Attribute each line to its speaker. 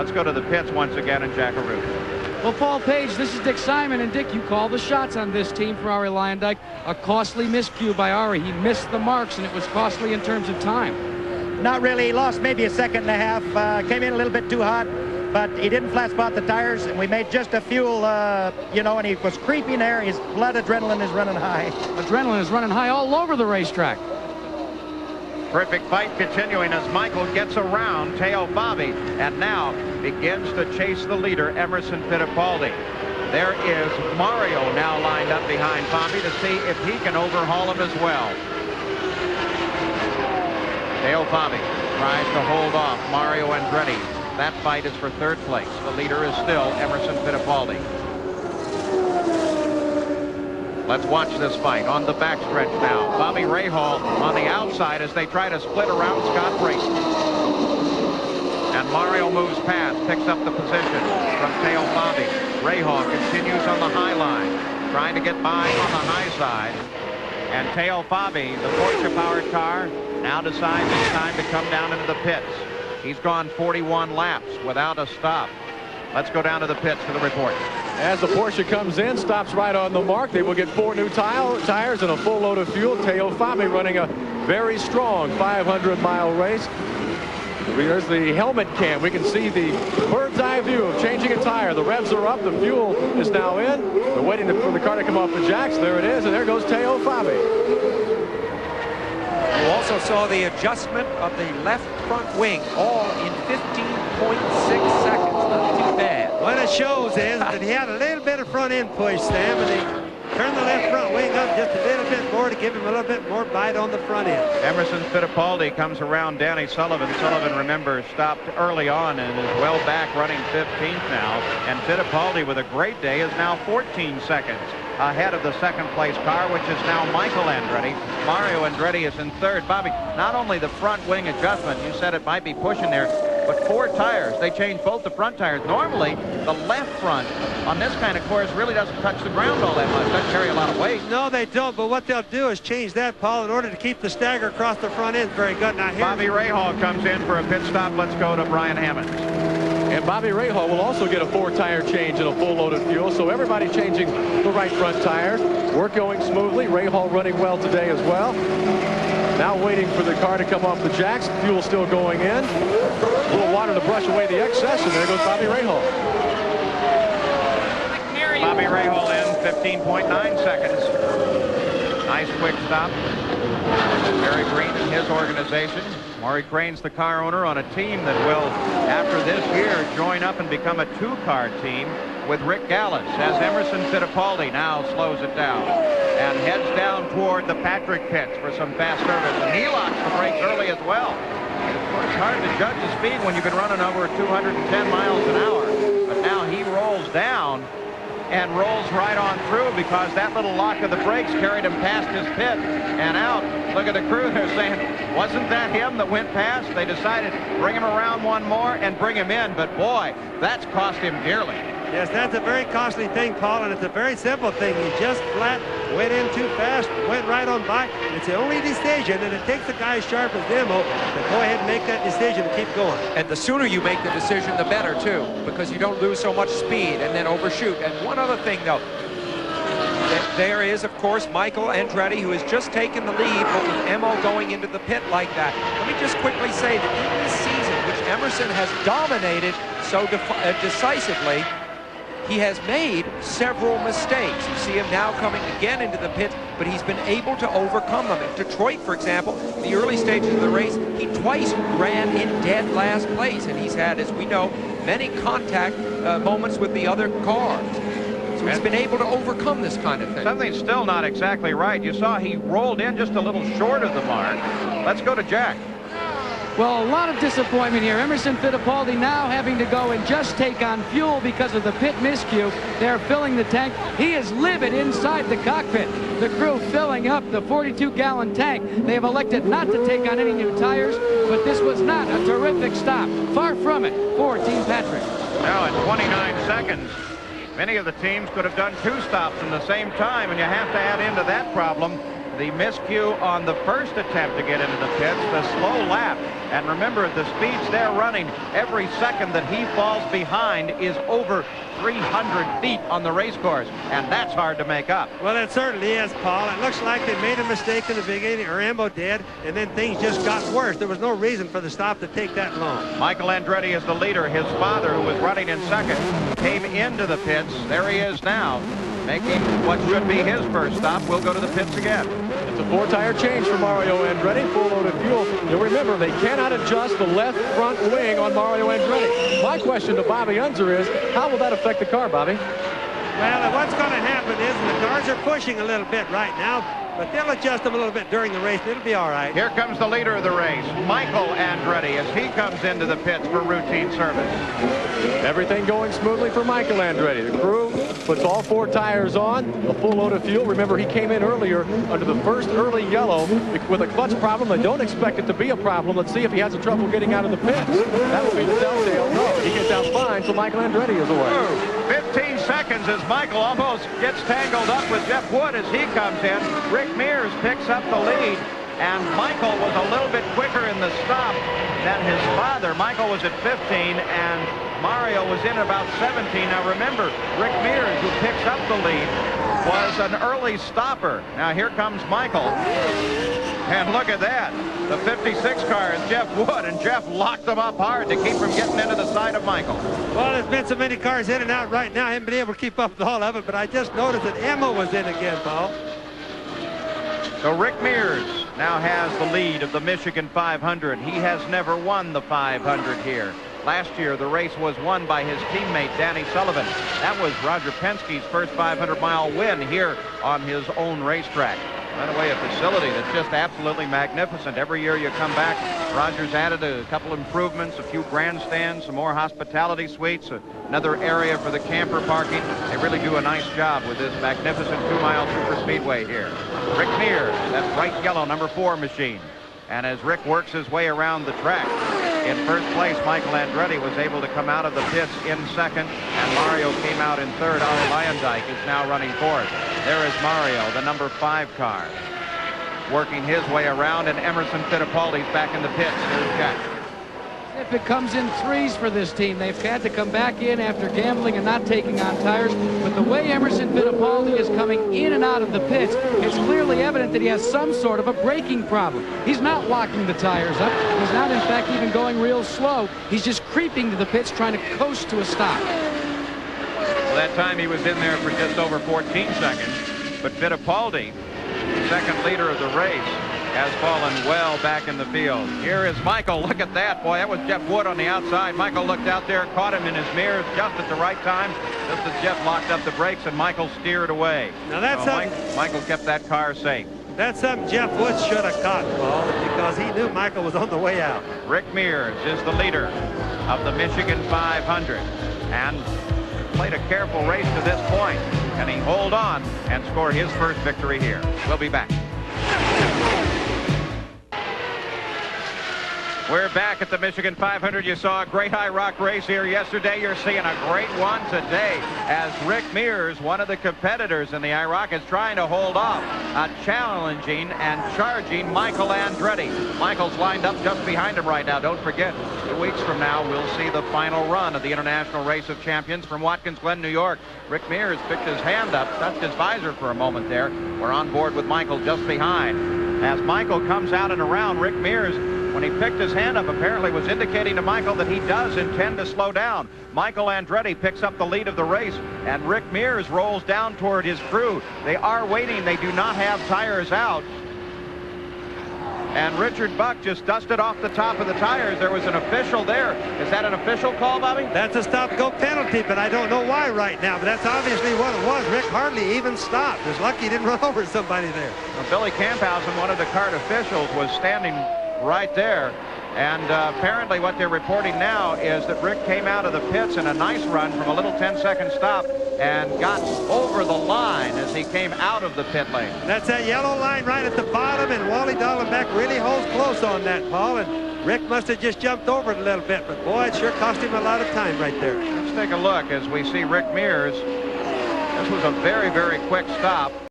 Speaker 1: Let's go to the pits once again in Jackaroo.
Speaker 2: Well, Paul Page, this is Dick Simon, and Dick, you call the shots on this team for Ari Luyendyk. A costly miscue by Ari. He missed the marks, and it was costly in terms of time.
Speaker 3: Not really. He lost maybe a second and a half. Came in a little bit too hot, but he didn't flat spot the tires, and we made just a fuel, you know, and he was creeping there. His blood adrenaline is running high.
Speaker 2: Adrenaline is running high all over the racetrack.
Speaker 1: Terrific fight continuing as Michael gets around Teo Fabi and now begins to chase the leader, Emerson Fittipaldi. There is Mario now lined up behind Fabi to see if he can overhaul him as well. Teo Fabi tries to hold off Mario Andretti. That fight is for third place. The leader is still Emerson Fittipaldi. Let's watch this fight on the backstretch now. Bobby Rahal on the outside as they try to split around Scott Brayton. And Mario moves past, picks up the position from Teo Fabi. Rahal continues on the high line, trying to get by on the high side. And Teo Fabi, the Porsche-powered car, now decides it's time to come down into the pits. He's gone 41 laps without a stop. Let's go down to the pits for the report.
Speaker 4: As the Porsche comes in, stops right on the mark. They will get 4 new tires and a full load of fuel. Teo Fabi running a very strong 500-mile race. There's the helmet cam. We can see the bird's eye view of changing a tire. The revs are up. The fuel is now in. They're waiting for the car to come off the jacks. There it is, and there goes Teo Fabi.
Speaker 5: You also saw the adjustment of the left front wing, all in 15.6 seconds. Not too bad.
Speaker 6: What it shows is that he had a little bit of front end push, Sam, and he turned the left front wing up just a little bit more to give him a little bit more bite on the front end.
Speaker 1: Emerson Fittipaldi comes around Danny Sullivan. Sullivan, remember, stopped early on and is well back, running 15th now. And Fittipaldi, with a great day, is now 14 seconds ahead of the second place car, which is now Michael Andretti. Mario Andretti is in third. Bobby, not only the front wing adjustment, you said it might be pushing there, but 4 tires. They changed both the front tires. Normally, the left front on this kind of course really doesn't touch the ground all that much. Doesn't carry a lot of weight.
Speaker 6: No, they don't, but what they'll do is change that, Paul, in order to keep the stagger across the front end very good. Now here,
Speaker 1: Bobby Rahal comes in for a pit stop. Let's go to Brian Hammond.
Speaker 4: And Bobby Rahal will also get a 4-tire change and a full load of fuel. So everybody changing the right front tires. Work going smoothly. Rahal running well today as well. Now waiting for the car to come off the jacks. Fuel still going in. A little water to brush away the excess, and there goes Bobby Rahal.
Speaker 1: Bobby Rahal in 15.9 seconds. Nice quick stop. Barry Green and his organization. Maury Crane's the car owner on a team that will, after this year, join up and become a 2-car team with Rick Gallis, as Emerson Fittipaldi now slows it down and heads down toward the Patrick pits for some fast service. And he locks the brakes early as well. It's hard to judge the speed when you've been running over 210 miles an hour. But now he rolls down and rolls right on through because that little lock of the brakes carried him past his pit and out. Look at the crew. They're saying, wasn't that him that went past? They decided bring him around one more and bring him in. But boy, that's cost him dearly.
Speaker 6: yes, that's a very costly thing, Paul, and it's a very simple thing. He just flat went in too fast, went right on by. It's the only decision, and it takes a guy as sharp as Demo to go ahead and make that decision and keep going.
Speaker 5: And the sooner you make the decision, the better, too, because you don't lose so much speed and then overshoot. And one other thing, though, there is, of course, Michael Andretti, who has just taken the lead, but with Emo going into the pit like that. Let me just quickly say that in this season, which Emerson has dominated so decisively, he has made several mistakes. You see him now coming again into the pit, but he's been able to overcome them. In Detroit, for example, in the early stages of the race, he twice ran in dead last place, and he's had, as we know, many contact moments with the other cars. So he's been able to overcome this kind of thing.
Speaker 1: Something's still not exactly right. You saw he rolled in just a little short of the mark. Let's go to Jack.
Speaker 2: Well, a lot of disappointment here. Emerson Fittipaldi now having to go and just take on fuel because of the pit miscue. They're filling the tank. He is livid inside the cockpit. The crew filling up the 42-gallon tank. They have elected not to take on any new tires, but this was not a terrific stop. Far from it for Team Patrick.
Speaker 1: Now at 29 seconds. Many of the teams could have done 2 stops in the same time, and you have to add into that problem The miscue on the first attempt to get into the pits, the slow lap. And remember, at the speeds they're running, every second that he falls behind is over 300 feet on the race course, and that's hard to make up.
Speaker 6: Well, it certainly is, Paul. It looks like they made a mistake in the beginning, or Emmo did, and then things just got worse. There was no reason for the stop to take that long.
Speaker 1: Michael Andretti is the leader. His father, who was running in second, came into the pits. There he is now, making what should be his first stop. We'll go to the pits again.
Speaker 4: It's a 4-tire change for Mario Andretti, full load of fuel. You'll remember, they cannot adjust the left front wing on Mario Andretti. My question to Bobby Unser is, how will that affect the car, Bobby?
Speaker 6: Well, what's going to happen is the cars are pushing a little bit right now, but they'll adjust them a little bit during the race. It'll be all right.
Speaker 1: Here comes the leader of the race, Michael Andretti, as he comes into the pits for routine service.
Speaker 4: Everything going smoothly for Michael Andretti. The crew puts all 4 tires on, a full load of fuel. Remember, he came in earlier under the first early yellow with a clutch problem. They don't expect it to be a problem. Let's see if he has a trouble getting out of the pits. That will be the telltale. No, he gets out fine, so Michael Andretti is away.
Speaker 1: 15 seconds as Michael almost gets tangled up with Jeff Wood as he comes in. Rick Mears picks up the lead, and Michael was a little bit quicker in the stop than his father. Michael was at 15, and Mario was in about 17. Now remember, Rick Mears, who picks up the lead, was an early stopper. Now here comes Michael, and look at that. The 56 car is Jeff Wood, and Jeff locked them up hard to keep from getting into the side of Michael.
Speaker 6: Well, there's been so many cars in and out right now, I haven't been able to keep up with all of it, but I just noticed that Emma was in again, Paul.
Speaker 1: So Rick Mears now has the lead of the Michigan 500. He has never won the 500 here. Last year, the race was won by his teammate, Danny Sullivan. That was Roger Penske's first 500-mile win here on his own racetrack. By the way, a facility that's just absolutely magnificent. Every year you come back, Roger's added a couple improvements, a few grandstands, some more hospitality suites, another area for the camper parking. They really do a nice job with this magnificent 2-mile superspeedway here. Rick Mears, that bright yellow number 4 machine. And as Rick works his way around the track, in first place, Michael Andretti was able to come out of the pits in second, and Mario came out in third. Our Lyondike is now running fourth. There is Mario, the number 5 car, working his way around, and Emerson Fittipaldi's back in the pits. There's Jack.
Speaker 2: If it comes in threes for this team, they've had to come back in after gambling and not taking on tires. But the way Emerson Fittipaldi is coming in and out of the pits, it's clearly evident that he has some sort of a braking problem. He's not locking the tires up. He's not, in fact, even going real slow. He's just creeping to the pits, trying to coast to a stop.
Speaker 1: Well, that time he was in there for just over 14 seconds. But Fittipaldi, second leader of the race, has fallen well back in the field. Here is Michael. Look at that. Boy, that was Jeff Wood on the outside. Michael looked out there, caught him in his mirrors just at the right time, just as Jeff locked up the brakes, and Michael steered away.
Speaker 6: Now that's
Speaker 1: Michael kept that car safe.
Speaker 6: That's something Jeff Wood should have caught, Paul, because he knew Michael was on the way out.
Speaker 1: Rick Mears is the leader of the Michigan 500 and played a careful race to this point. Can he hold on and score his first victory here? We'll be back. We're back at the Michigan 500. You saw a great high rock race here yesterday. You're seeing a great one today as Rick Mears, one of the competitors in the IROC, is trying to hold off challenging and charging Michael Andretti. Michael's lined up just behind him right now. Don't forget, 2 weeks from now, we'll see the final run of the International Race of Champions from Watkins Glen, New York. Rick Mears picked his hand up, touched his visor for a moment there. We're on board with Michael just behind. As Michael comes out and around, Rick Mears, when he picked his hand up, apparently was indicating to Michael that he does intend to slow down. Michael Andretti picks up the lead of the race, and Rick Mears rolls down toward his crew. They are waiting. They do not have tires out. And Richard Buck just dusted off the top of the tires. There was an official there. Is that an official call, Bobby?
Speaker 6: That's a stop-go penalty, but I don't know why right now. But that's obviously what it was. Rick hardly even stopped. It's lucky he didn't run over somebody there.
Speaker 1: Well, Billy Camphausen, one of the kart officials, was standing right there. And apparently what they're reporting now is that Rick came out of the pits in a nice run from a little 10-second stop and got over the line as he came out of the pit lane.
Speaker 6: That's that yellow line right at the bottom, and Wally Dallenbach really holds close on that, Paul. And Rick must have just jumped over it a little bit, but boy, it sure cost him a lot of time right there.
Speaker 1: Let's take a look as we see Rick Mears. This was a very, very quick stop.